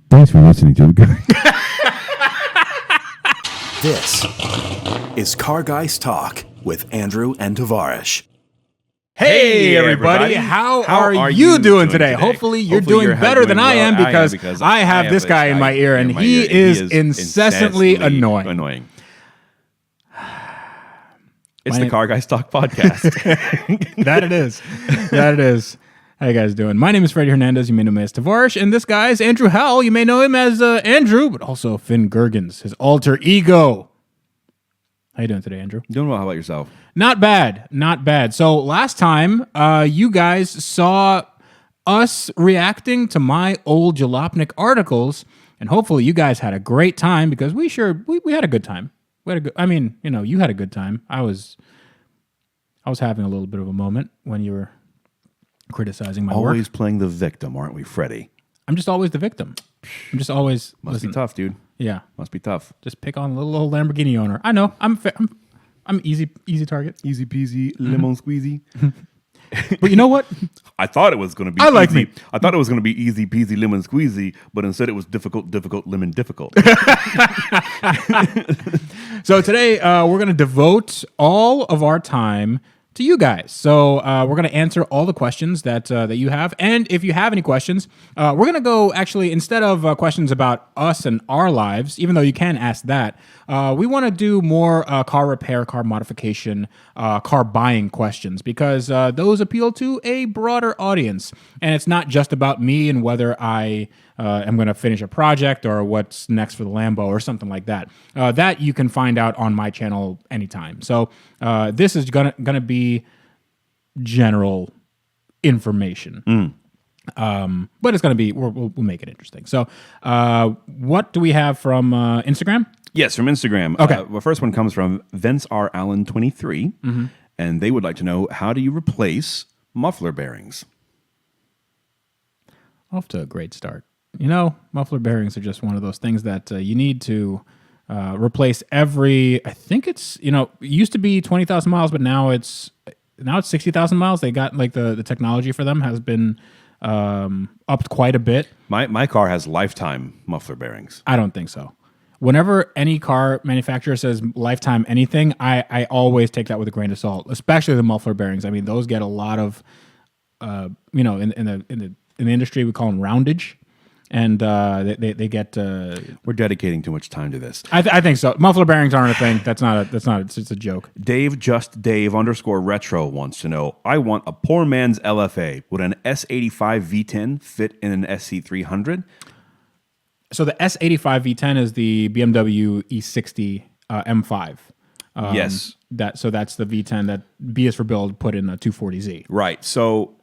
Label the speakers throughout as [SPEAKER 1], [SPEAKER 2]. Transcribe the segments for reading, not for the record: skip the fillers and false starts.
[SPEAKER 1] Thanks for listening to the
[SPEAKER 2] This is Car Guys Talk with Andrew and Tavarish.
[SPEAKER 3] Hey everybody, how are you doing today? Hopefully you're doing better than I am because I have this guy in my ear and he is incessantly annoying.
[SPEAKER 1] It's the Car Guys Talk podcast.
[SPEAKER 3] That it is. How you guys doing? My name is Freddie Hernandez. You may know me as Tavarish, and this guy is Andrew Howell. You may know him as Andrew, but also Finn Gergens, his alter ego. How you doing today, Andrew?
[SPEAKER 1] Doing well. How about yourself?
[SPEAKER 3] Not bad. So last time, you guys saw us reacting to my old Jalopnik articles, and hopefully you guys had a great time because we had a good time. You had a good time. I was having a little bit of a moment when you were criticizing my work.
[SPEAKER 1] Always playing the victim, aren't we, Freddie?
[SPEAKER 3] I'm just always the victim. I'm just always
[SPEAKER 1] Must be tough, dude.
[SPEAKER 3] Yeah,
[SPEAKER 1] must be tough.
[SPEAKER 3] Just pick on a little old Lamborghini owner. I know. I'm easy target.
[SPEAKER 1] Easy peasy, lemon squeezy.
[SPEAKER 3] But you know what?
[SPEAKER 1] I thought it was going to be. I thought it was going to be easy peasy lemon squeezy, but instead it was difficult lemon difficult.
[SPEAKER 3] So today we're going to devote all of our time to you guys. So we're going to answer all the questions that you have. And if you have any questions, we're going to go actually, instead of questions about us and our lives, even though you can ask that, we want to do more car repair, car modification, car buying questions because those appeal to a broader audience. And it's not just about me and whether I am going to finish a project or what's next for the Lambo or something like that. That you can find out on my channel anytime. So this is gonna be general information. But it's gonna be we'll make it interesting. So what do we have from Instagram?
[SPEAKER 1] Yes, from Instagram.
[SPEAKER 3] Okay.
[SPEAKER 1] The first one comes from Vince R. Allen 23, and they would like to know, how do you replace muffler bearings?
[SPEAKER 3] Off to a great start. You know, muffler bearings are just one of those things that you need to replace every. I think it's it used to be 20,000 miles, but now it's 60,000 miles. They got like the technology for them has been upped quite a bit.
[SPEAKER 1] My car has lifetime muffler bearings.
[SPEAKER 3] I don't think so. Whenever any car manufacturer says lifetime anything, I always take that with a grain of salt, especially the muffler bearings. I mean, those get a lot of in the industry we call them roundage. And they get.
[SPEAKER 1] We're dedicating too much time to this.
[SPEAKER 3] I think so. Muffler bearings aren't a thing. That's not. It's a joke.
[SPEAKER 1] Dave _retro wants to know, I want a poor man's LFA. Would an S85 V10 fit in an SC300?
[SPEAKER 3] So the S85 V10 is the BMW E60 M5.
[SPEAKER 1] Yes.
[SPEAKER 3] That's the V10 that B is for build put in a 240Z.
[SPEAKER 1] Right. So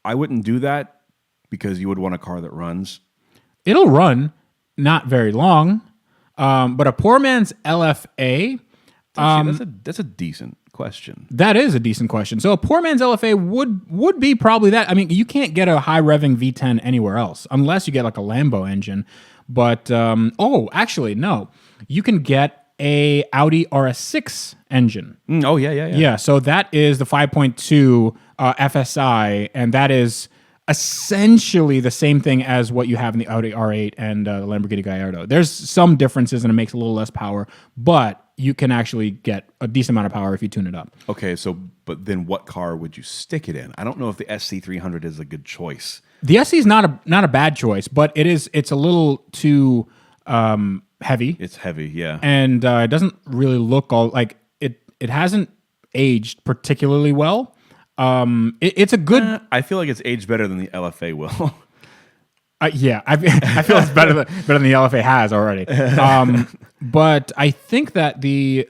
[SPEAKER 1] I wouldn't do that because you would want a car that runs.
[SPEAKER 3] It'll run, not very long, but a poor man's LFA.
[SPEAKER 1] That's a decent question.
[SPEAKER 3] That is a decent question. So a poor man's LFA would be probably that. I mean, you can't get a high revving V10 anywhere else unless you get like a Lambo engine. But actually, no, you can get a Audi RS6 engine.
[SPEAKER 1] Yeah.
[SPEAKER 3] So that is the 5.2 FSI, and that is essentially the same thing as what you have in the Audi R8 and the Lamborghini Gallardo. There's some differences and it makes a little less power, but you can actually get a decent amount of power if you tune it up.
[SPEAKER 1] Okay, but then what car would you stick it in? I don't know if the SC300 is a good choice.
[SPEAKER 3] The SC is not a bad choice, but it's a little too heavy.
[SPEAKER 1] It's heavy, yeah.
[SPEAKER 3] And it doesn't really look all like it hasn't aged particularly well. It's a good.
[SPEAKER 1] I feel like it's aged better than the LFA will.
[SPEAKER 3] Yeah, I feel it's better than the LFA has already. But I think that the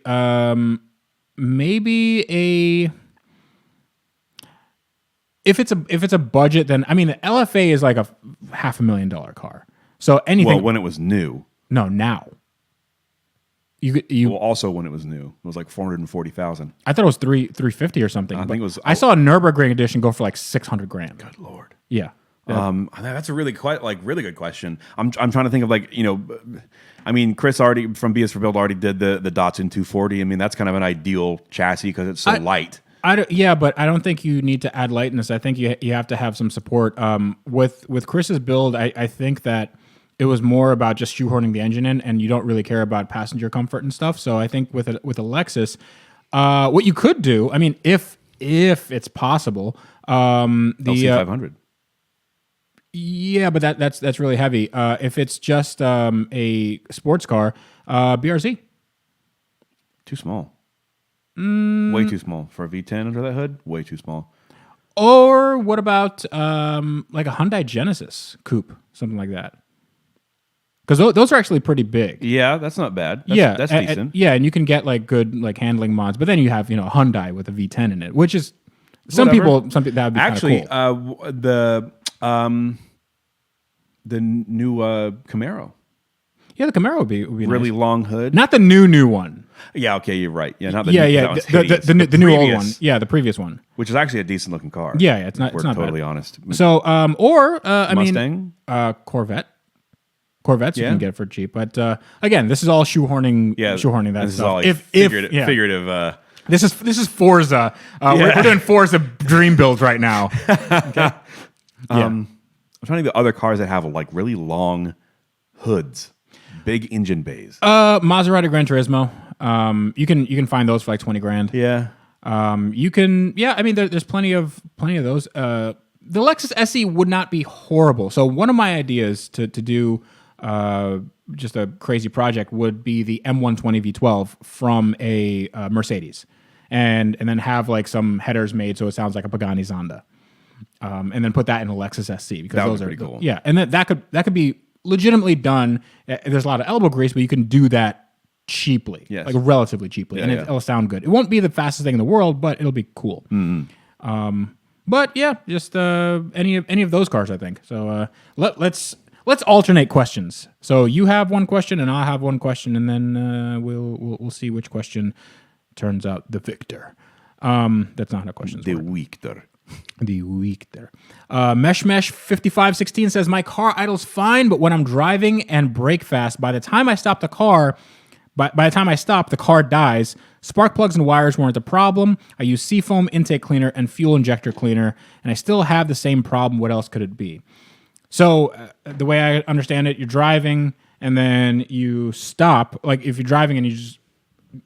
[SPEAKER 3] maybe if it's a budget, then I mean the LFA is like a $500,000 car. So anything.
[SPEAKER 1] Well, when it was new.
[SPEAKER 3] No, now.
[SPEAKER 1] Well, also when it was new, it was like 440,000.
[SPEAKER 3] I thought it was 350 or something.
[SPEAKER 1] I think it was.
[SPEAKER 3] I saw a Nürburgring edition go for like $600,000.
[SPEAKER 1] Good Lord.
[SPEAKER 3] Yeah.
[SPEAKER 1] That's a really really good question. I'm trying to think of I mean, Chris already from BS for Build already did the Datsun 240. I mean, that's kind of an ideal chassis because it's so light.
[SPEAKER 3] But I don't think you need to add lightness. I think you have to have some support. With Chris's build, I think that it was more about just shoehorning the engine in, and you don't really care about passenger comfort and stuff. So I think with a Lexus, what you could do, I mean, if it's possible, the
[SPEAKER 1] LC500.
[SPEAKER 3] Yeah, but that's really heavy. If it's just a sports car, BRZ.
[SPEAKER 1] Too small. Way too small for a V10 under that hood. Way too small.
[SPEAKER 3] Or what about like a Hyundai Genesis coupe, something like that? Because those are actually pretty big.
[SPEAKER 1] Yeah, that's not bad. That's decent.
[SPEAKER 3] Yeah, and you can get like good like handling mods. But then you have a Hyundai with a V10 in it, which is some people that would be
[SPEAKER 1] actually
[SPEAKER 3] cool.
[SPEAKER 1] The new Camaro.
[SPEAKER 3] Yeah, the Camaro would be
[SPEAKER 1] Really
[SPEAKER 3] nice.
[SPEAKER 1] Long hood.
[SPEAKER 3] Not the new one.
[SPEAKER 1] Yeah, okay, you're right. Yeah, not the
[SPEAKER 3] Yeah,
[SPEAKER 1] new,
[SPEAKER 3] yeah,
[SPEAKER 1] that one's hideous.
[SPEAKER 3] the new old one. Yeah, the previous one.
[SPEAKER 1] Which is actually a decent looking car.
[SPEAKER 3] Yeah, it's not.
[SPEAKER 1] We're
[SPEAKER 3] It's not
[SPEAKER 1] totally
[SPEAKER 3] bad.
[SPEAKER 1] honest.
[SPEAKER 3] So, I
[SPEAKER 1] Mustang?
[SPEAKER 3] mean, Corvette. Corvettes you
[SPEAKER 1] Yeah.
[SPEAKER 3] can get for cheap, but again, this is all shoehorning. Shoehorning that
[SPEAKER 1] this
[SPEAKER 3] stuff.
[SPEAKER 1] is all like figurative.
[SPEAKER 3] This is Forza. We're doing Forza dream builds right now. Okay.
[SPEAKER 1] I'm trying to think of other cars that have like really long hoods, big engine bays.
[SPEAKER 3] Maserati Gran Turismo. You can find those for like 20 grand.
[SPEAKER 1] Yeah.
[SPEAKER 3] You can. Yeah, I mean, there's plenty of those. The Lexus SE would not be horrible. So one of my ideas to do just a crazy project would be the M120 V12 from a Mercedes, and then have like some headers made so it sounds like a Pagani Zonda, and then put that in a Lexus SC because
[SPEAKER 1] That would
[SPEAKER 3] those
[SPEAKER 1] be
[SPEAKER 3] are
[SPEAKER 1] pretty cool.
[SPEAKER 3] Yeah, and that could be legitimately done. There's a lot of elbow grease, but you can do that cheaply,
[SPEAKER 1] Yes.
[SPEAKER 3] like relatively cheaply, and it'll sound good. It won't be the fastest thing in the world, but it'll be cool. But yeah, just any of those cars, I think. So let's alternate questions. So you have one question, and I'll have one question, and then we'll see which question turns out the victor. That's not how questions
[SPEAKER 1] The
[SPEAKER 3] work.
[SPEAKER 1] Weekter.
[SPEAKER 3] The Weekter. Mesh 5516 says my car idles fine, but when I'm driving and brake fast, by the time I stop the car. By the time I stop, the car dies. Spark plugs and wires weren't a problem. I use seafoam intake cleaner and fuel injector cleaner, and I still have the same problem. What else could it be? So the way I understand it, you're driving and then you stop. Like if you're driving and you just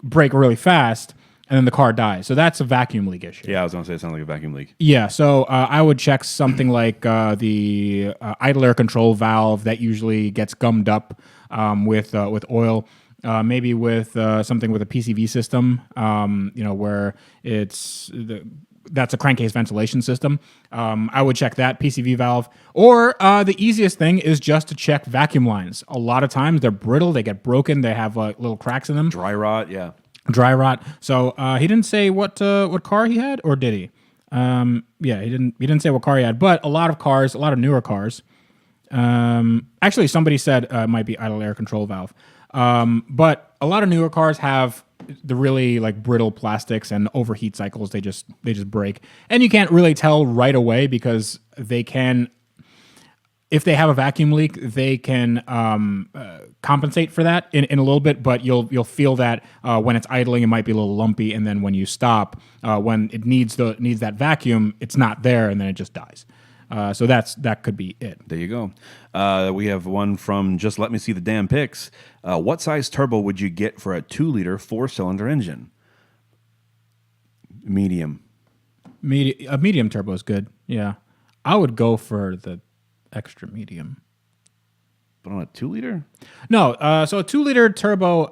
[SPEAKER 3] brake really fast, and then the car dies. So that's a vacuum leak issue.
[SPEAKER 1] Yeah, I was going to say it sounds like a vacuum leak.
[SPEAKER 3] Yeah, so I would check something like the idle air control valve that usually gets gummed up with oil. Maybe with something with a PCV system, where that's a crankcase ventilation system. I would check that PCV valve. Or the easiest thing is just to check vacuum lines. A lot of times they're brittle, they get broken, they have little cracks in them.
[SPEAKER 1] Dry rot, yeah.
[SPEAKER 3] Dry rot. So he didn't say what car he had, or did he? Yeah, he didn't say what car he had. But a lot of newer cars. Actually, somebody said it might be idle air control valve. But a lot of newer cars have the really like brittle plastics and overheat cycles. They just break, and you can't really tell right away because they can. If they have a vacuum leak, they can compensate for that in a little bit. But you'll feel that when it's idling, it might be a little lumpy, and then when you stop, when it needs that vacuum, it's not there, and then it just dies. So that could be it.
[SPEAKER 1] There you go. We have one from Just Let Me See the Damn Pics. What size turbo would you get for a 2-liter 4-cylinder engine? Medium.
[SPEAKER 3] A medium turbo is good. Yeah, I would go for the extra medium.
[SPEAKER 1] But on a 2-liter?
[SPEAKER 3] No, so a 2-liter turbo.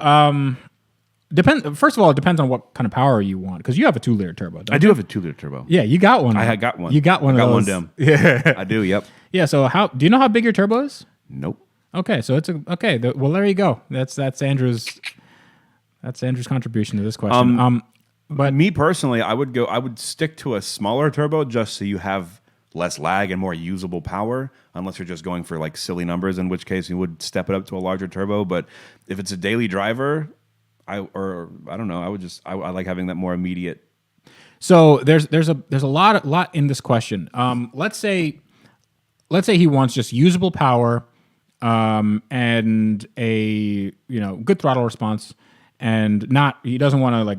[SPEAKER 3] First of all, it depends on what kind of power you want, because you have a 2-liter turbo.
[SPEAKER 1] I do have a 2-liter turbo.
[SPEAKER 3] Yeah, you got one.
[SPEAKER 1] I had got one.
[SPEAKER 3] You got one.
[SPEAKER 1] I got
[SPEAKER 3] of
[SPEAKER 1] one
[SPEAKER 3] those.
[SPEAKER 1] down.
[SPEAKER 3] Yeah,
[SPEAKER 1] I do. Yep.
[SPEAKER 3] yeah. So do you know how big your turbo is?
[SPEAKER 1] Nope.
[SPEAKER 3] Okay, so it's okay. Well, there you go. That's Andrew's contribution to this question.
[SPEAKER 1] But me personally, I would stick to a smaller turbo just so you have less lag and more usable power, unless you're just going for like silly numbers, in which case you would step it up to a larger turbo. But if it's a daily driver, I don't know, I like having that more immediate.
[SPEAKER 3] So there's a lot in this question. Let's say he wants just usable power, and a good throttle response, and he doesn't want to like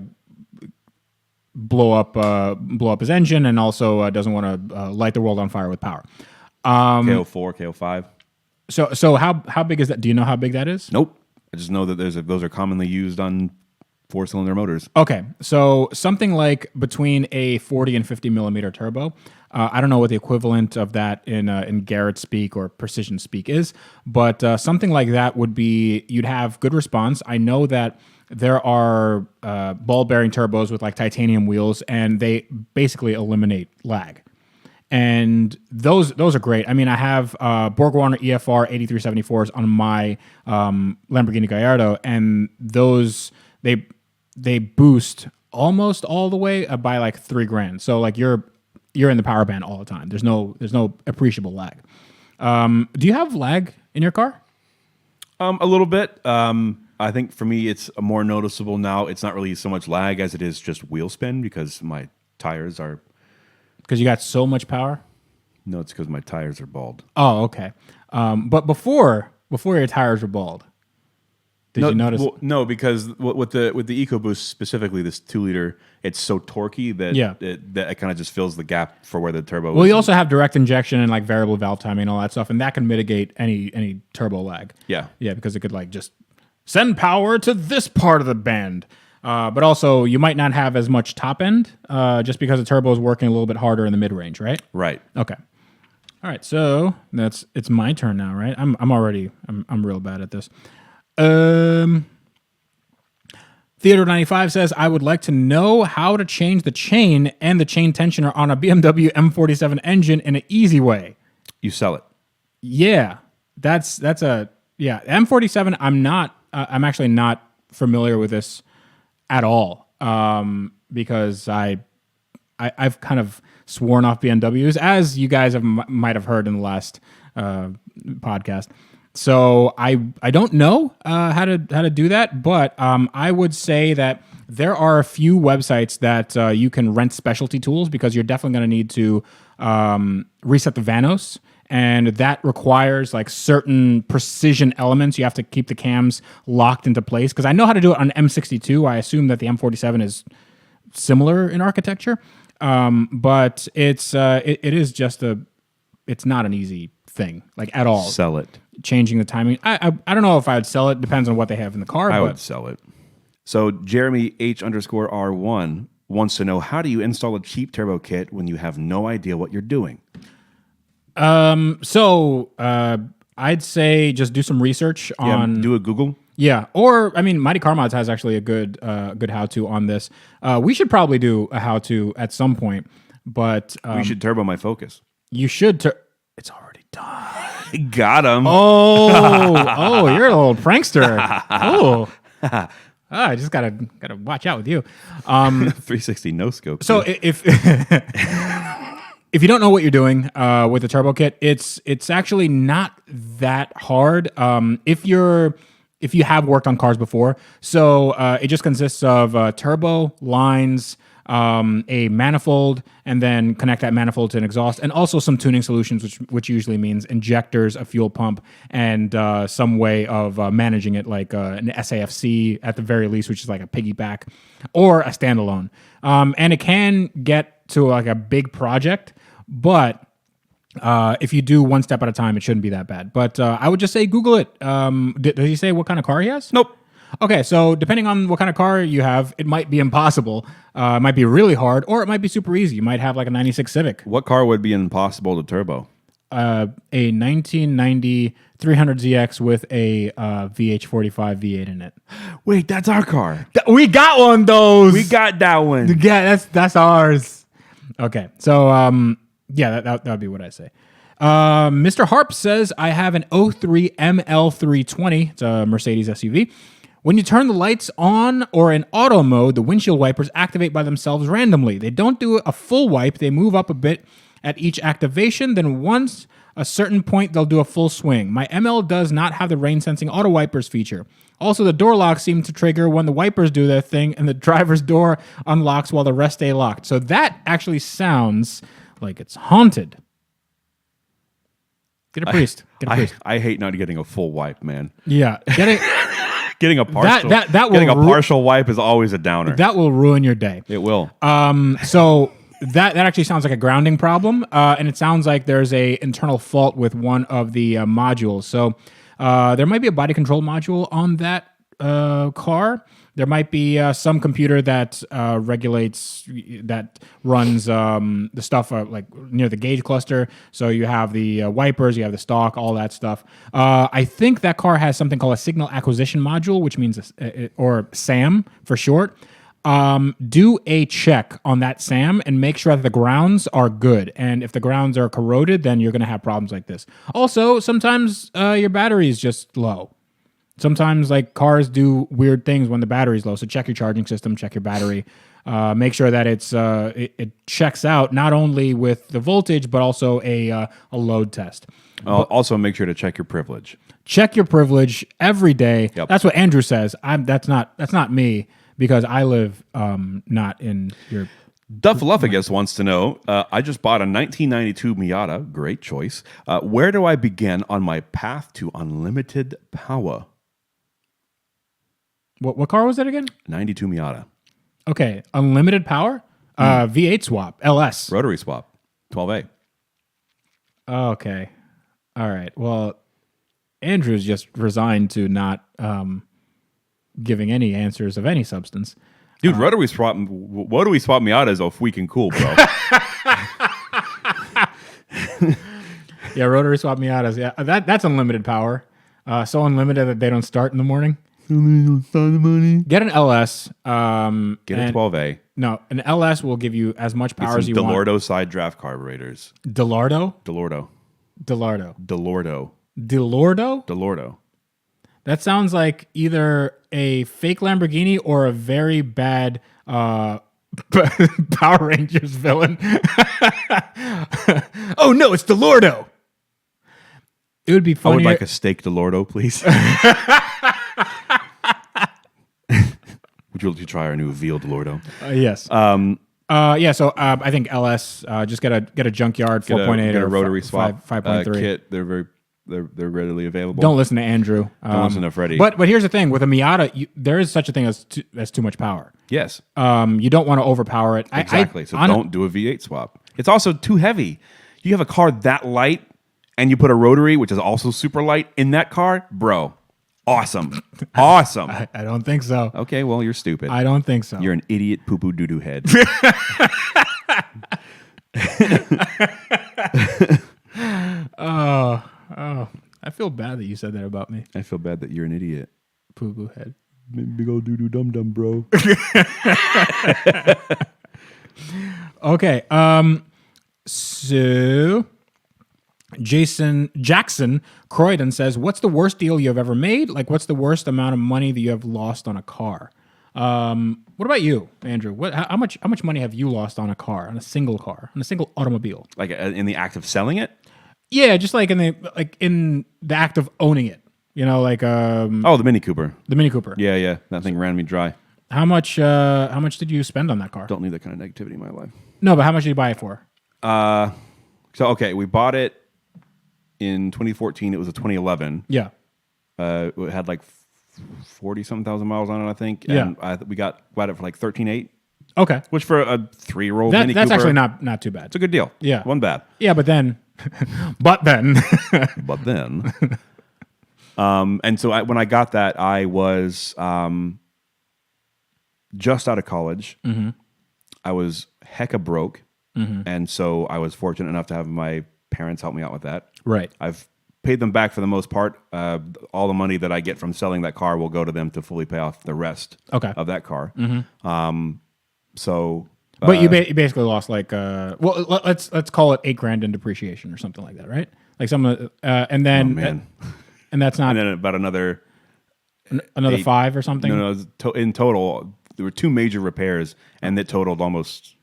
[SPEAKER 3] blow up his engine, and also doesn't want to light the world on fire with power.
[SPEAKER 1] KO4, KO5.
[SPEAKER 3] So how big is that? Do you know how big that is?
[SPEAKER 1] Nope. I just know that those are commonly used on 4-cylinder motors.
[SPEAKER 3] Okay, so something like between a 40 and 50 millimeter turbo. I don't know what the equivalent of that in Garrett speak or precision speak is, but something like that would be, you'd have good response. I know that there are ball bearing turbos with like titanium wheels, and they basically eliminate lag. And those are great. I mean, I have Borg-Warner EFR 8374s on my Lamborghini Gallardo, and those they boost almost all the way by like $3,000. So like you're in the power band all the time. There's no appreciable lag. Do you have lag in your car?
[SPEAKER 1] A little bit. I think for me, it's more noticeable now. It's not really so much lag as it is just wheel spin because my tires are.
[SPEAKER 3] Because you got so much power?
[SPEAKER 1] No, it's because my tires are bald.
[SPEAKER 3] Oh, okay. But before your tires were bald, did you notice?
[SPEAKER 1] Well, no, because with the EcoBoost specifically, this 2-liter, it's so torquey that it kind of just fills the gap for where the turbo is.
[SPEAKER 3] Well, you also have direct injection and like variable valve timing and all that stuff, and that can mitigate any turbo lag.
[SPEAKER 1] Yeah.
[SPEAKER 3] Yeah, because it could like just send power to this part of the band. But also, you might not have as much top end just because the turbo is working a little bit harder in the mid range, right?
[SPEAKER 1] Right.
[SPEAKER 3] Okay. All right. So it's my turn now, right? I'm real bad at this. Theodore 95 says, I would like to know how to change the chain and the chain tensioner on a BMW M47 engine in an easy way.
[SPEAKER 1] You sell it.
[SPEAKER 3] Yeah, that's M47. I'm actually not familiar with this at all, because I've kind of sworn off BMWs, as you guys might have heard in the last podcast. So I don't know how to do that, but I would say that there are a few websites that you can rent specialty tools, because you're definitely going to need to reset the Vanos. And that requires like certain precision elements. You have to keep the cams locked into place. Because I know how to do it on M62. I assume that the M47 is similar in architecture, but it's not an easy thing, like at all.
[SPEAKER 1] Sell it.
[SPEAKER 3] Changing the timing. I don't know if I would sell it. Depends on what they have in the car.
[SPEAKER 1] I would sell it. So Jeremy H_R1 wants to know, how do you install a cheap turbo kit when you have no idea what you're doing?
[SPEAKER 3] So I'd say just do some research on.
[SPEAKER 1] Do a Google.
[SPEAKER 3] Yeah, or I mean, Mighty Car Mods has actually a good how-to on this. We should probably do a how-to at some point, but
[SPEAKER 1] we should turbo my Focus.
[SPEAKER 3] You should. It's already done.
[SPEAKER 1] Got him.
[SPEAKER 3] Oh, you're a little prankster. Oh. I just gotta watch out with you.
[SPEAKER 1] 360 no scope.
[SPEAKER 3] So if if you don't know what you're doing with the turbo kit, it's actually not that hard. If you have worked on cars before, so it just consists of turbo lines, a manifold, and then connect that manifold to an exhaust, and also some tuning solutions, which usually means injectors, a fuel pump, and some way of managing it, like an SAFC at the very least, which is like a piggyback or a standalone. And it can get to like a big project, but if you do one step at a time, it shouldn't be that bad. But I would just say Google it. Does he say what kind of car he has?
[SPEAKER 1] Nope.
[SPEAKER 3] Okay, so depending on what kind of car you have, it might be impossible. It might be really hard, or it might be super easy. You might have like a 96 Civic.
[SPEAKER 1] What car would be impossible to turbo?
[SPEAKER 3] A 1990 300ZX with a VH45 V8 in it.
[SPEAKER 1] Wait, that's our car.
[SPEAKER 3] We got one of those.
[SPEAKER 1] We got that one.
[SPEAKER 3] Yeah, that's ours. Okay, so yeah, that would be what I say. Mr. Harp says, I have an 03 ML320. It's a Mercedes SUV. When you turn the lights on or in auto mode, the windshield wipers activate by themselves randomly. They don't do a full wipe. They move up a bit at each activation. Then once a certain point, they'll do a full swing. My ML does not have the rain sensing auto wipers feature. Also, the door locks seem to trigger when the wipers do their thing and the driver's door unlocks while the rest stay locked. So that actually sounds like it's haunted. Get a priest.
[SPEAKER 1] I hate not getting a full wipe, man.
[SPEAKER 3] Yeah.
[SPEAKER 1] Getting a partial getting a partial wipe is always a downer.
[SPEAKER 3] That will ruin your day.
[SPEAKER 1] It will.
[SPEAKER 3] So that actually sounds like a grounding problem, and it sounds like there's a internal fault with one of the modules. So there might be a body control module on that car. There might be some computer that regulates, that runs the stuff like near the gauge cluster. So you have the wipers, you have the stalk, all that stuff. I think that car has something called a signal acquisition module, which means, or SAM for short. Do a check on that SAM and make sure that the grounds are good. And if the grounds are corroded, then you're going to have problems like this. Also, sometimes your battery is just low. Sometimes like cars do weird things when the battery's low. So check your charging system, check your battery, make sure that it checks out not only with the voltage, but also a load test.
[SPEAKER 1] Also, make sure to check your privilege.
[SPEAKER 3] Check your privilege every day.
[SPEAKER 1] Yep.
[SPEAKER 3] That's what Andrew says. That's not me, because I live not in your...
[SPEAKER 1] Duffaluffagus wants to know, I just bought a 1992 Miata, great choice. Where do I begin on my path to unlimited power?
[SPEAKER 3] What car was that again?
[SPEAKER 1] 92 Miata.
[SPEAKER 3] Okay, unlimited power? V8 swap, LS.
[SPEAKER 1] Rotary swap, 12A.
[SPEAKER 3] Okay. All right. Well, Andrew's just resigned to not giving any answers of any substance.
[SPEAKER 1] Dude, rotary swap Miatas are freaking cool, bro.
[SPEAKER 3] Yeah, rotary swap Miatas. Yeah, that's unlimited power. So unlimited that they don't start in the morning. Get an LS.
[SPEAKER 1] Get a 12A.
[SPEAKER 3] No, an LS will give you as much power as you want.
[SPEAKER 1] Delordo side draft carburetors.
[SPEAKER 3] Delordo?
[SPEAKER 1] Delordo.
[SPEAKER 3] Delordo.
[SPEAKER 1] Delordo.
[SPEAKER 3] Delordo?
[SPEAKER 1] Delordo.
[SPEAKER 3] That sounds like either a fake Lamborghini or a very bad Power Rangers villain. Oh no, it's Delordo. It would be funny.
[SPEAKER 1] I would like a steak Delordo, please. Would you like to try our new veal Delordo?
[SPEAKER 3] Yes. Yeah. So I think LS. Just get a junkyard 4.8 or
[SPEAKER 1] a rotary swap
[SPEAKER 3] 5.3
[SPEAKER 1] kit. They're readily available.
[SPEAKER 3] Don't listen to Andrew.
[SPEAKER 1] Don't listen to Freddie.
[SPEAKER 3] But here's the thing: with a Miata, there is such a thing as too much power.
[SPEAKER 1] Yes.
[SPEAKER 3] You don't want to overpower it.
[SPEAKER 1] Exactly. So don't do a V8 swap. It's also too heavy. You have a car that light, and you put a rotary, which is also super light, in that car, bro. Awesome. Awesome.
[SPEAKER 3] I don't think so.
[SPEAKER 1] Okay, well, you're stupid.
[SPEAKER 3] I don't think so.
[SPEAKER 1] You're an idiot poo-poo doo-doo head.
[SPEAKER 3] Oh, I feel bad that you said that about me.
[SPEAKER 1] I feel bad that you're an idiot.
[SPEAKER 3] Poo-poo head.
[SPEAKER 1] Big old doo-doo dum-dum, bro.
[SPEAKER 3] Okay. So Jackson Croydon says, what's the worst deal you have ever made? Like, what's the worst amount of money that you have lost on a car? What about you, Andrew? How much money have you lost on a car, on a single automobile?
[SPEAKER 1] Like in the act of selling it?
[SPEAKER 3] Yeah, just like in the act of owning it. You know, like
[SPEAKER 1] the Mini Cooper.
[SPEAKER 3] The Mini Cooper.
[SPEAKER 1] Yeah. That thing ran me dry.
[SPEAKER 3] How much did you spend on that car?
[SPEAKER 1] Don't need that kind of negativity in my life.
[SPEAKER 3] No, but how much did you buy it for?
[SPEAKER 1] We bought it in 2014. It was a 2011.
[SPEAKER 3] Yeah.
[SPEAKER 1] It had like 40-something thousand miles on it, I think.
[SPEAKER 3] Yeah.
[SPEAKER 1] And we got it for like $13,800.
[SPEAKER 3] Okay.
[SPEAKER 1] Which for a 3-year-old Mini Cooper.
[SPEAKER 3] That's actually not too bad.
[SPEAKER 1] It's a good deal.
[SPEAKER 3] Yeah.
[SPEAKER 1] Wasn't bad.
[SPEAKER 3] Yeah, but then.
[SPEAKER 1] And so when I got that, I was just out of college.
[SPEAKER 3] Mm-hmm.
[SPEAKER 1] I was hecka broke.
[SPEAKER 3] Mm-hmm.
[SPEAKER 1] And so I was fortunate enough to have my parents help me out with that.
[SPEAKER 3] Right.
[SPEAKER 1] I've paid them back for the most part. All the money that I get from selling that car will go to them to fully pay off the rest of that car.
[SPEAKER 3] Mm-hmm.
[SPEAKER 1] But
[SPEAKER 3] you basically lost like let's call it $8,000 in depreciation or something like that, right? Like and then and that's not,
[SPEAKER 1] and then about another
[SPEAKER 3] 5 or something.
[SPEAKER 1] No, in total there were 2 major repairs, and it totaled almost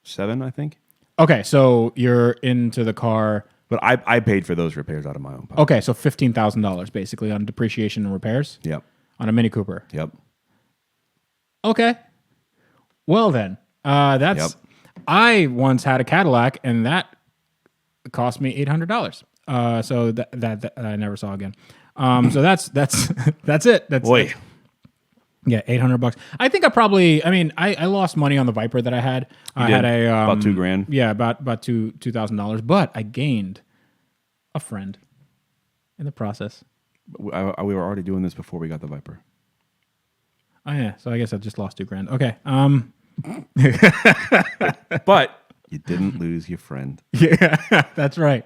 [SPEAKER 1] 7, I think.
[SPEAKER 3] Okay, so you're into the car,
[SPEAKER 1] but I paid for those repairs out of my own pocket.
[SPEAKER 3] Okay, so $15,000 basically on depreciation and repairs.
[SPEAKER 1] Yep.
[SPEAKER 3] On a Mini Cooper.
[SPEAKER 1] Yep.
[SPEAKER 3] Okay. Well then, that's. Yep. I once had a Cadillac, and that cost me $800. So that I never saw again. So that's it. That's
[SPEAKER 1] boy.
[SPEAKER 3] Yeah, $800. I think I lost money on the Viper that I had. I had a
[SPEAKER 1] about $2,000.
[SPEAKER 3] Yeah, about $2,000, but I gained a friend in the process.
[SPEAKER 1] We were already doing this before we got the Viper.
[SPEAKER 3] Oh yeah, so I guess I just lost $2,000. Okay.
[SPEAKER 1] But you didn't lose your friend.
[SPEAKER 3] Yeah, that's right.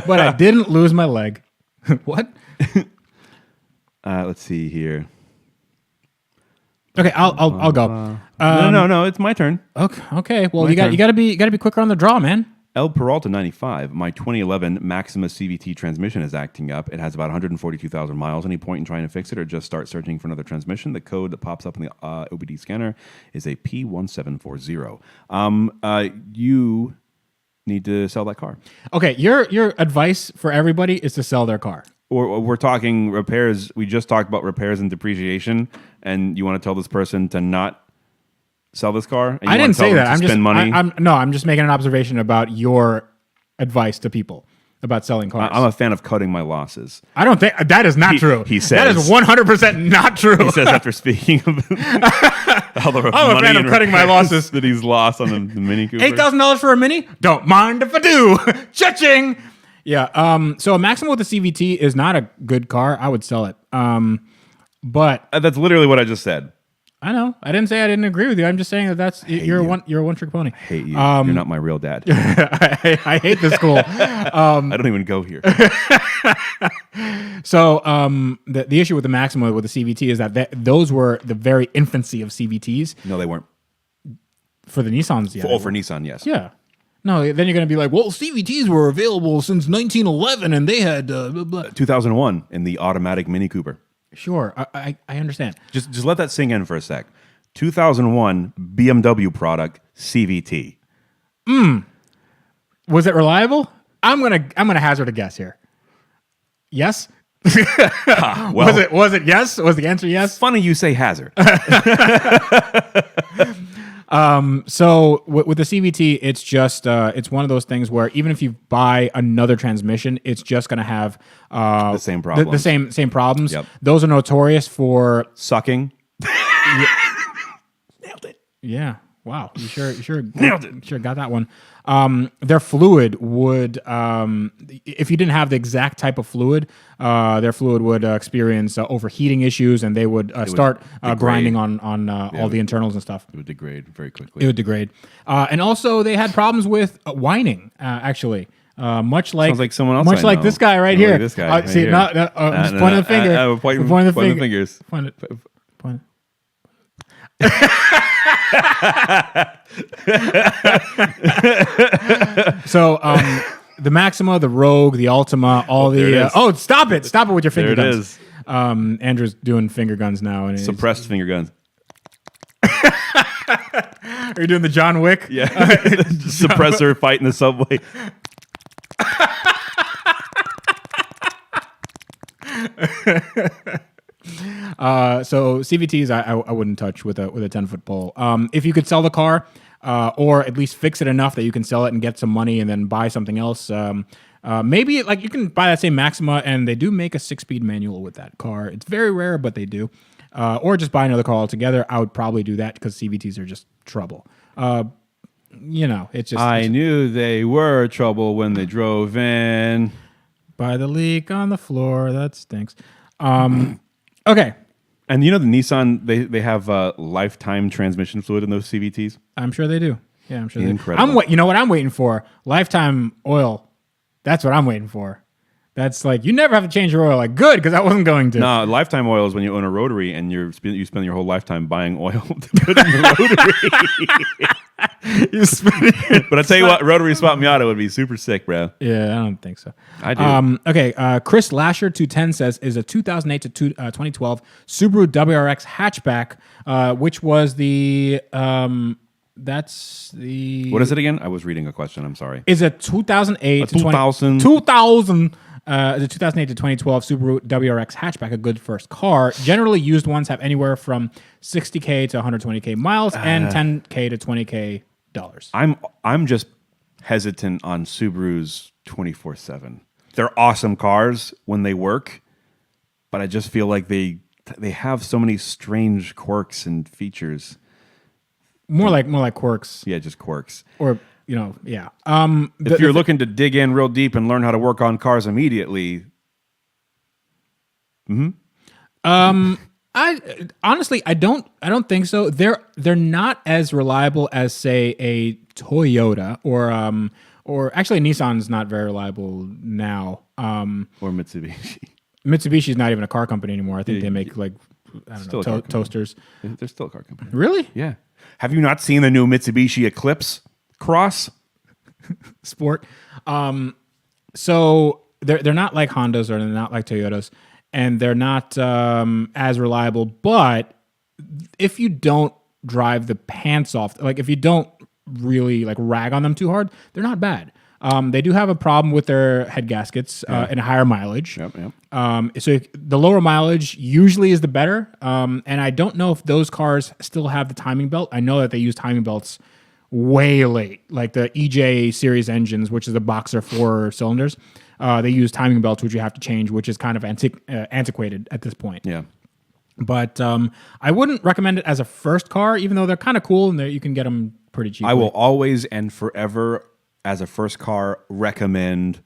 [SPEAKER 3] But I didn't lose my leg. What?
[SPEAKER 1] Let's see here.
[SPEAKER 3] Okay, I'll go.
[SPEAKER 1] No, it's my turn.
[SPEAKER 3] Okay. Well,
[SPEAKER 1] My turn.
[SPEAKER 3] you gotta be quicker on the draw, man.
[SPEAKER 1] El Peralta 95. My 2011 Maxima CVT transmission is acting up. It has about 142,000 miles. Any point in trying to fix it or just start searching for another transmission? The code that pops up in the OBD scanner is a P1740. You need to sell that car.
[SPEAKER 3] Okay, your advice for everybody is to sell their car.
[SPEAKER 1] Or we're talking repairs. We just talked about repairs and depreciation, and you want to tell this person to not sell this car? And you
[SPEAKER 3] I didn't say that.
[SPEAKER 1] I'm just spend money.
[SPEAKER 3] I'm just making an observation about your advice to people about selling cars.
[SPEAKER 1] I'm a fan of cutting my losses.
[SPEAKER 3] I don't think that is not true.
[SPEAKER 1] He says
[SPEAKER 3] that is 100% not true.
[SPEAKER 1] He says after speaking of all the
[SPEAKER 3] I'm a
[SPEAKER 1] money
[SPEAKER 3] fan of
[SPEAKER 1] and
[SPEAKER 3] cutting my
[SPEAKER 1] repairs
[SPEAKER 3] losses.
[SPEAKER 1] that he's lost on the Mini Cooper.
[SPEAKER 3] $8,000 for a Mini? Don't mind if I do. Cha-ching. Yeah. So a Maxima with a CVT is not a good car. I would sell it. But
[SPEAKER 1] That's literally what I just said.
[SPEAKER 3] I know. I didn't say I didn't agree with you. I'm just saying that you're a one trick pony.
[SPEAKER 1] I hate you. You're not my real dad.
[SPEAKER 3] I hate this school.
[SPEAKER 1] I don't even go here.
[SPEAKER 3] So the issue with the Maxima with the CVT is that those were the very infancy of CVTs.
[SPEAKER 1] No, they weren't.
[SPEAKER 3] For the Nissans, yeah.
[SPEAKER 1] For Nissan, yes.
[SPEAKER 3] Yeah. No, then you're going to be like, well, CVTs were available since 1911 and they had blah, blah.
[SPEAKER 1] 2001 in the automatic Mini Cooper.
[SPEAKER 3] Sure, I understand.
[SPEAKER 1] Just let that sink in for a sec. 2001 BMW product CVT.
[SPEAKER 3] Was it reliable? I'm gonna hazard a guess here. Yes.
[SPEAKER 1] Well,
[SPEAKER 3] Was it yes? Was the answer yes?
[SPEAKER 1] funny you say hazard.
[SPEAKER 3] So with the CVT, it's just it's one of those things where even if you buy another transmission, it's just going to have
[SPEAKER 1] The same problems.
[SPEAKER 3] The same problems.
[SPEAKER 1] Yep.
[SPEAKER 3] Those are notorious for
[SPEAKER 1] Sucking.
[SPEAKER 3] nailed it. Yeah. Wow. You sure nailed it. Sure got that one. Their fluid would if you didn't have the exact type of fluid, their fluid would experience overheating issues, and they would start grinding on all the internals and stuff.
[SPEAKER 1] It would degrade very quickly.
[SPEAKER 3] It would degrade. And also they had problems with whining, actually. Much like
[SPEAKER 1] Sounds like someone else.
[SPEAKER 3] Much
[SPEAKER 1] I
[SPEAKER 3] like
[SPEAKER 1] know.
[SPEAKER 3] this guy right
[SPEAKER 1] Sounds
[SPEAKER 3] here.
[SPEAKER 1] like this guy. Right
[SPEAKER 3] See,
[SPEAKER 1] here.
[SPEAKER 3] I'm just pointing the finger.
[SPEAKER 1] Pointing
[SPEAKER 3] Pointing
[SPEAKER 1] the fingers.
[SPEAKER 3] Point. So the Maxima, the Rogue, the Ultima, all
[SPEAKER 1] there it
[SPEAKER 3] the
[SPEAKER 1] is.
[SPEAKER 3] Stop it with your finger
[SPEAKER 1] There it
[SPEAKER 3] guns.
[SPEAKER 1] is.
[SPEAKER 3] Andrew's doing finger guns now, and
[SPEAKER 1] Suppressed finger guns.
[SPEAKER 3] are you doing the John Wick?
[SPEAKER 1] Yeah. Suppressor fight in the subway.
[SPEAKER 3] So CVTs, I wouldn't touch with a 10-foot pole. If you could sell the car, or at least fix it enough that you can sell it and get some money and then buy something else. Maybe like you can buy that same Maxima, and they do make a 6-speed manual with that car. It's very rare, but they do. Or just buy another car altogether. I would probably do that because CVTs are just trouble. It's just
[SPEAKER 1] I knew they were trouble when they drove in.
[SPEAKER 3] by the leak on the floor. That stinks. Okay.
[SPEAKER 1] And you know the Nissan, they have lifetime transmission fluid in those CVTs.
[SPEAKER 3] I'm sure they do. Yeah, I'm sure they do.
[SPEAKER 1] Incredible.
[SPEAKER 3] You know what I'm waiting for? Lifetime oil. That's what I'm waiting for. That's like, you never have to change your oil. Like, good, because I wasn't going to.
[SPEAKER 1] No, lifetime oil is when you own a rotary and you spend your whole lifetime buying oil to put in the rotary. But I tell you what, rotary swap Miata would be super sick, bro.
[SPEAKER 3] Yeah, I don't think so.
[SPEAKER 1] I do.
[SPEAKER 3] Okay, Chris Lasher 210 says is a 2008 to 2012 Subaru WRX hatchback, which was the that's the
[SPEAKER 1] What is it again? I was reading a question. I'm sorry.
[SPEAKER 3] is a 2008 to
[SPEAKER 1] 2000.
[SPEAKER 3] 2000 the 2008 to 2012 Subaru WRX hatchback, a good first car. Generally used ones have anywhere from 60K to 120K miles and 10K to 20K dollars.
[SPEAKER 1] I'm just hesitant on Subarus 24/7. They're awesome cars when they work, but I just feel like they they have so many strange quirks and features.
[SPEAKER 3] More like quirks,
[SPEAKER 1] Yeah, just quirks.
[SPEAKER 3] or yeah.
[SPEAKER 1] If you're looking to dig in real deep and learn how to work on cars immediately,
[SPEAKER 3] I honestly, I don't think so. They're not as reliable as, say, a Toyota or actually Nissan's not very reliable now.
[SPEAKER 1] or Mitsubishi.
[SPEAKER 3] Mitsubishi's not even a car company anymore. I think
[SPEAKER 1] Yeah,
[SPEAKER 3] they make like
[SPEAKER 1] Still a car company.
[SPEAKER 3] toasters.
[SPEAKER 1] They're still a car company.
[SPEAKER 3] Really?
[SPEAKER 1] Yeah. Have you not seen the new Mitsubishi Eclipse Cross?
[SPEAKER 3] Sport. So they're not like Hondas or they're not like Toyotas, and they're not as reliable. But if you don't drive the pants off, like if you don't really like rag on them too hard, they're not bad. They do have a problem with their head gaskets and higher mileage.
[SPEAKER 1] Yep.
[SPEAKER 3] So the lower mileage usually is the better. And I don't know if those cars still have the timing belt. I know that they use timing belts way late, like the EJ series engines, which is the Boxer 4 cylinders. They use timing belts, which you have to change, which is kind of antiquated at this point.
[SPEAKER 1] Yeah.
[SPEAKER 3] But I wouldn't recommend it as a first car, even though they're kind of cool and you can get them pretty cheap.
[SPEAKER 1] I will always and forever, as a first car, recommend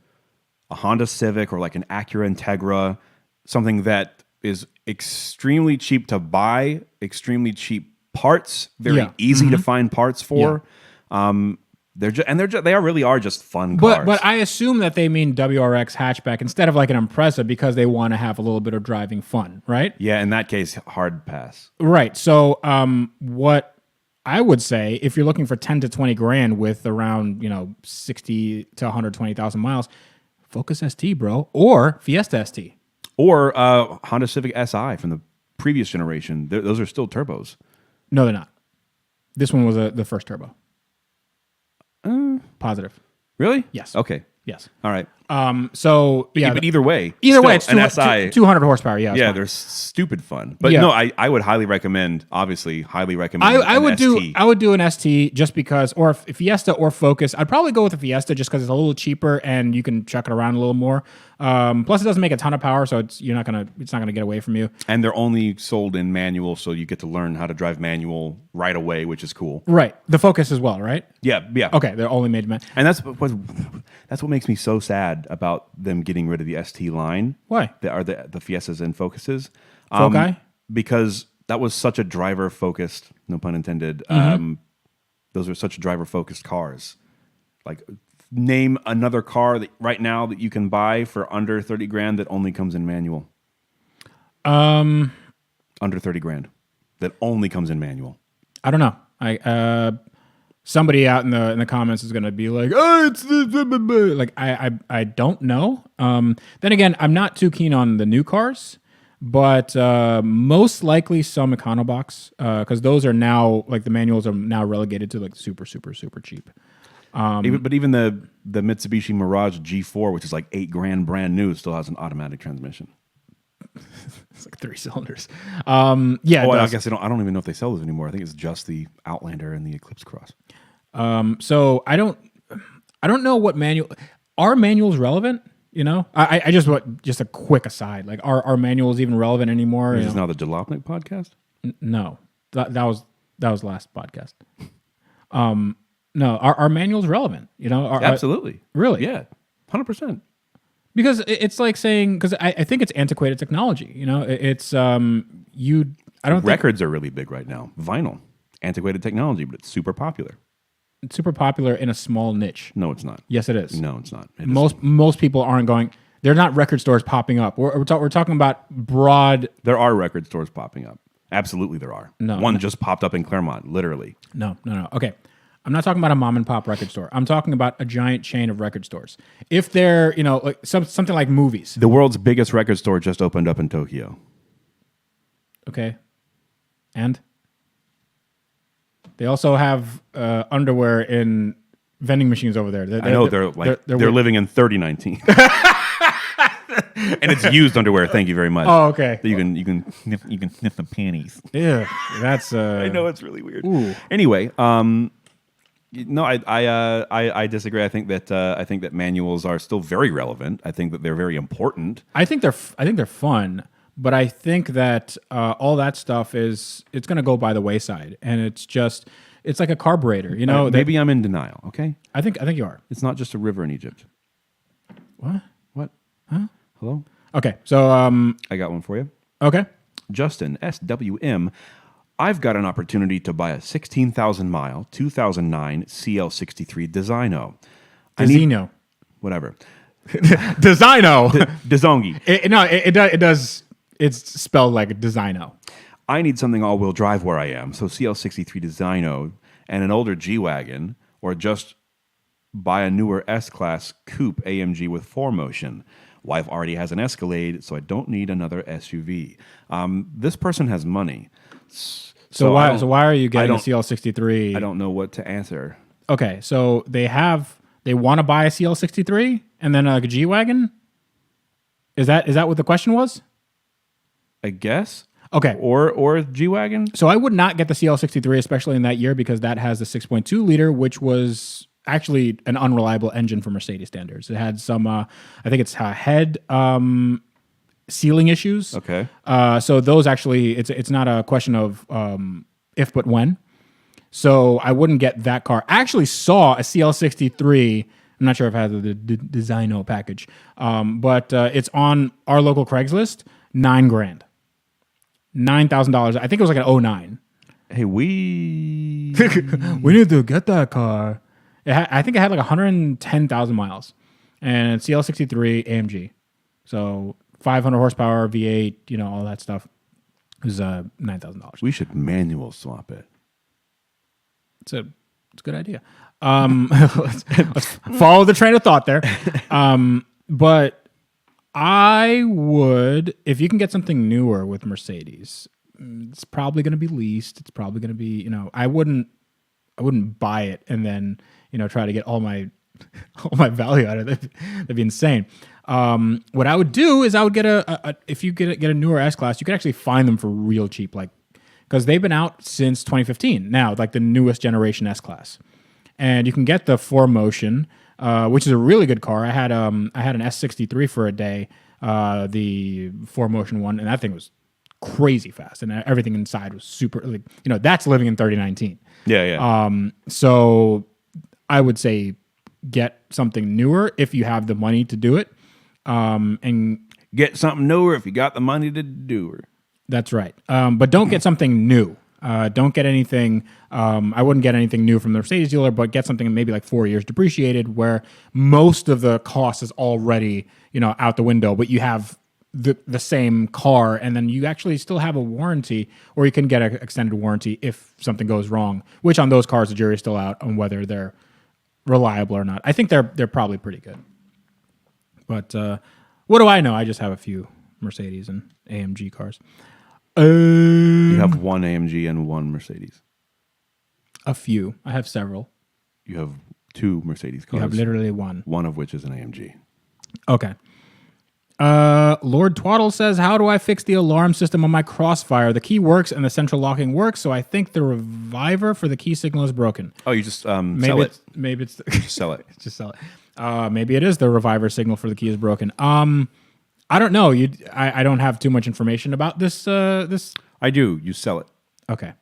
[SPEAKER 1] a Honda Civic or like an Acura Integra, something that is extremely cheap to buy, extremely cheap parts, very easy to find parts for. They really are just fun cars.
[SPEAKER 3] But I assume that they mean WRX hatchback instead of like an Impreza because they want to have a little bit of driving fun, right?
[SPEAKER 1] Yeah, in that case, hard pass.
[SPEAKER 3] Right. So what I would say, if you're looking for 10 to 20 grand with around 60 to 120,000 miles, Focus ST, bro, or Fiesta ST,
[SPEAKER 1] or Honda Civic Si from the previous generation. Those are still turbos.
[SPEAKER 3] No, they're not. This one was the first turbo. Positive.
[SPEAKER 1] Really?
[SPEAKER 3] Yes.
[SPEAKER 1] Okay.
[SPEAKER 3] Yes.
[SPEAKER 1] All right.
[SPEAKER 3] So yeah,
[SPEAKER 1] But either way,
[SPEAKER 3] it's
[SPEAKER 1] an SI.
[SPEAKER 3] 200 horsepower. Yeah.
[SPEAKER 1] Yeah, they're stupid fun. But
[SPEAKER 3] Yeah.
[SPEAKER 1] no, I would highly recommend. Obviously, highly recommend.
[SPEAKER 3] I would
[SPEAKER 1] ST.
[SPEAKER 3] do an ST just because, or if Fiesta or Focus. I'd probably go with a Fiesta just because it's a little cheaper and you can chuck it around a little more. Plus, it doesn't make a ton of power, so it's not gonna get away from you.
[SPEAKER 1] And they're only sold in manual, so you get to learn how to drive manual right away, which is cool.
[SPEAKER 3] Right. The Focus as well, right?
[SPEAKER 1] Yeah.
[SPEAKER 3] Okay, they're only made
[SPEAKER 1] And that's what makes me so sad about them getting rid of the ST line.
[SPEAKER 3] Why?
[SPEAKER 1] That are the Fiestas and Focuses.
[SPEAKER 3] Foci?
[SPEAKER 1] Because that was such a driver focused, no pun intended. Those are such driver focused cars. Like, name another car that right now that you can buy for under 30 grand that only comes in manual. Under 30 grand that only comes in manual.
[SPEAKER 3] I don't know. Somebody out in the comments is going to be like, "Oh, it's like I don't know." Then again, I'm not too keen on the new cars, but most likely some Econobox because those are now like the manuals are now relegated to like super cheap.
[SPEAKER 1] Even the Mitsubishi Mirage G4, which is like $8,000 brand new, still has an automatic transmission.
[SPEAKER 3] It's like 3 cylinders.
[SPEAKER 1] I guess I don't even know if they sell those anymore. I think it's just the Outlander and the Eclipse Cross.
[SPEAKER 3] So I don't know what are manuals relevant? I just a quick aside. Like, are manuals even relevant anymore?
[SPEAKER 1] This is now the Jalopnik podcast.
[SPEAKER 3] No, that was last podcast. No, are manuals relevant?
[SPEAKER 1] Absolutely.
[SPEAKER 3] Really?
[SPEAKER 1] Yeah, 100%.
[SPEAKER 3] Because it's like saying, because I think it's antiquated technology. It's I don't
[SPEAKER 1] Records are really big right now. Vinyl, antiquated technology, but it's super popular.
[SPEAKER 3] It's super popular in a small niche.
[SPEAKER 1] No, it's not.
[SPEAKER 3] Yes, it is.
[SPEAKER 1] No, it's not.
[SPEAKER 3] Most people aren't going. They're not record stores popping up. We're talking about broad.
[SPEAKER 1] There are record stores popping up. Absolutely, there are. One just popped up in Claremont, literally.
[SPEAKER 3] No. Okay. I'm not talking about a mom and pop record store. I'm talking about a giant chain of record stores. If they're, like something like movies.
[SPEAKER 1] The world's biggest record store just opened up in Tokyo.
[SPEAKER 3] Okay. And they also have underwear in vending machines over there.
[SPEAKER 1] I know they're living in 3019. And it's used underwear. Thank you very much.
[SPEAKER 3] Oh, okay.
[SPEAKER 1] You can sniff the panties.
[SPEAKER 3] Yeah, that's.
[SPEAKER 1] I know it's really weird.
[SPEAKER 3] Ooh.
[SPEAKER 1] Anyway, no, I disagree. I think that manuals are still very relevant. I think that they're very important.
[SPEAKER 3] I think they're fun, But I think that all that stuff it's going to go by the wayside, and it's like a carburetor. You know,
[SPEAKER 1] maybe I'm in denial. Okay,
[SPEAKER 3] I think you are.
[SPEAKER 1] it's not just a river in Egypt.
[SPEAKER 3] What?
[SPEAKER 1] What? Huh? Hello.
[SPEAKER 3] Okay, so
[SPEAKER 1] I got one for you.
[SPEAKER 3] okay.
[SPEAKER 1] Justin SWM. I've got an opportunity to buy a 16,000 mile 2009 CL63 Designo.
[SPEAKER 3] Designo.
[SPEAKER 1] Whatever.
[SPEAKER 3] Designo.
[SPEAKER 1] Dezongi.
[SPEAKER 3] It does. It's spelled like Designo.
[SPEAKER 1] I need something all-wheel drive where I am, so CL63 Designo and an older G-Wagon, or just buy a newer S-Class Coupe AMG with 4Motion. Wife already has an Escalade, so I don't need another SUV. This person has money.
[SPEAKER 3] So why are you getting a CL63?
[SPEAKER 1] I don't know what to answer.
[SPEAKER 3] Okay, so they want to buy a CL63 and then like a G-Wagon? Is that what the question was?
[SPEAKER 1] I guess.
[SPEAKER 3] Okay.
[SPEAKER 1] Or G-Wagon?
[SPEAKER 3] So I would not get the CL63, especially in that year, because that has the 6.2 liter, which was actually an unreliable engine for Mercedes standards. It had some, I think it's head sealing issues.
[SPEAKER 1] Okay.
[SPEAKER 3] So those actually, it's not a question of if but when. So I wouldn't get that car. I actually saw a CL63. I'm not sure if it has the Designo package, but it's on our local Craigslist. $9,000, $9,000. I think it was like an 09.
[SPEAKER 1] Hey, we
[SPEAKER 3] need to get that car. I think it had like 110,000 miles, and it's CL63 AMG. So 500 horsepower, V8, all that stuff. It was $9,000.
[SPEAKER 1] We should manual swap it.
[SPEAKER 3] It's a good idea. Let's follow the train of thought there. But I would, if you can get something newer with Mercedes, it's probably going to be leased. It's probably going to be, I wouldn't buy it and then, try to get all my value out of it. That'd be insane. What I would do is I would get if you get a newer S-Class, you can actually find them for real cheap, like, because they've been out since 2015 now, like the newest generation S-Class. And you can get the 4Motion, which is a really good car. I had an S63 for a day, the 4Motion one, and that thing was crazy fast, and everything inside was super. Like, that's living in 3019.
[SPEAKER 1] Yeah.
[SPEAKER 3] So I would say get something newer if you have the money to do it, and
[SPEAKER 1] get something newer if you got the money to do it.
[SPEAKER 3] That's right. But don't get something new. Don't get anything. I wouldn't get anything new from the Mercedes dealer, but get something maybe like 4 years depreciated, where most of the cost is already out the window, but you have the same car, and then you actually still have a warranty, or you can get an extended warranty if something goes wrong. Which on those cars, the jury's still out on whether they're reliable or not. I think they're probably pretty good. But what do I know? I just have a few Mercedes and AMG cars.
[SPEAKER 1] You have one AMG and one Mercedes.
[SPEAKER 3] A few. I have several.
[SPEAKER 1] You have two Mercedes cars.
[SPEAKER 3] You have literally one.
[SPEAKER 1] One of which is an AMG.
[SPEAKER 3] Okay. Lord Twaddle says, how do I fix the alarm system on my Crossfire? The key works and the central locking works, so I think the reviver for the key signal is broken.
[SPEAKER 1] Oh, you just sell it.
[SPEAKER 3] Maybe it's
[SPEAKER 1] just sell it.
[SPEAKER 3] Just sell it. Maybe it is the reviver signal for the key is broken. I don't know. I don't have too much information about this.
[SPEAKER 1] I do. You sell it.
[SPEAKER 3] Okay.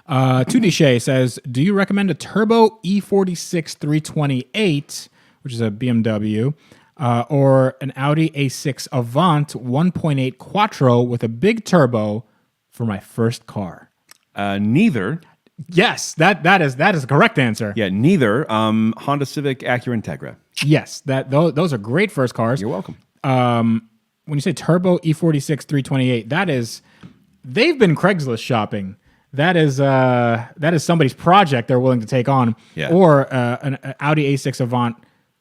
[SPEAKER 3] 2D Shay says, do you recommend a turbo E46 328, which is a BMW, or an Audi A6 Avant 1.8 Quattro with a big turbo for my first car?
[SPEAKER 1] Neither.
[SPEAKER 3] Yes, that is the correct answer.
[SPEAKER 1] Yeah, neither. Honda Civic, Acura Integra.
[SPEAKER 3] Yes, those are great first cars.
[SPEAKER 1] You're welcome.
[SPEAKER 3] When you say turbo E46 328, they've been Craigslist shopping. That is somebody's project they're willing to take on.
[SPEAKER 1] Yeah.
[SPEAKER 3] Or an Audi A6 Avant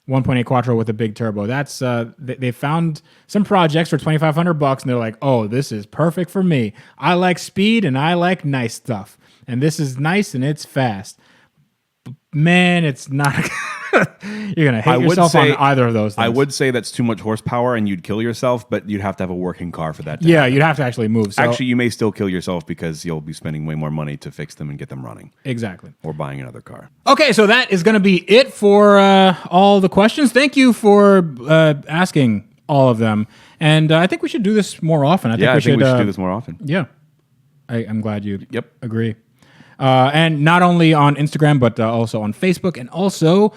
[SPEAKER 3] 1.8 Quattro with a big turbo. That's they found some projects for $2,500, and they're like, oh, this is perfect for me. I like speed and I like nice stuff, and this is nice and it's fast. Man, it's not. You're gonna hate yourself on either of those things.
[SPEAKER 1] I would say that's too much horsepower and you'd kill yourself, but you'd have to have a working car for that.
[SPEAKER 3] Yeah, you'd have to actually move. So,
[SPEAKER 1] actually, you may still kill yourself because you'll be spending way more money to fix them and get them running.
[SPEAKER 3] Exactly.
[SPEAKER 1] Or buying another car.
[SPEAKER 3] Okay, so that is going to be it for all the questions. Thank you for asking all of them. And I think we should do this more often.
[SPEAKER 1] I think we should do this more often.
[SPEAKER 3] Yeah. I'm glad you
[SPEAKER 1] Yep.
[SPEAKER 3] agree. And not only on Instagram, but also on Facebook and also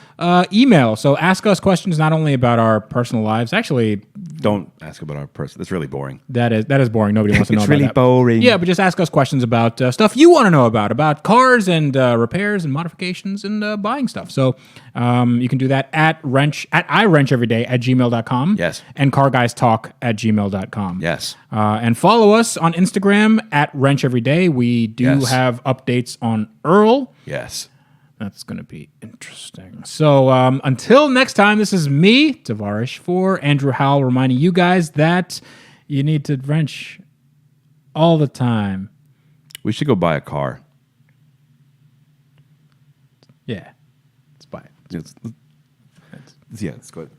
[SPEAKER 3] email. So ask us questions not only about our personal lives. Actually,
[SPEAKER 1] don't ask about our person. That's really boring.
[SPEAKER 3] That is boring. Nobody wants to know
[SPEAKER 1] It's
[SPEAKER 3] about
[SPEAKER 1] really
[SPEAKER 3] that.
[SPEAKER 1] boring.
[SPEAKER 3] Yeah, but just ask us questions about stuff you want to know about cars and repairs and modifications and buying stuff. So you can do that at iWrenchEveryday at gmail.com.
[SPEAKER 1] Yes.
[SPEAKER 3] And CarGuysTalk at gmail.com.
[SPEAKER 1] Yes.
[SPEAKER 3] And follow us on Instagram at WrenchEveryday. We do have updates on Earl.
[SPEAKER 1] Yes.
[SPEAKER 3] That's going to be interesting. So until next time, this is me, Tavarish, for Andrew Howell, reminding you guys that you need to wrench all the time.
[SPEAKER 1] We should go buy a car.
[SPEAKER 3] Yeah. Let's buy it.
[SPEAKER 1] Let's go ahead.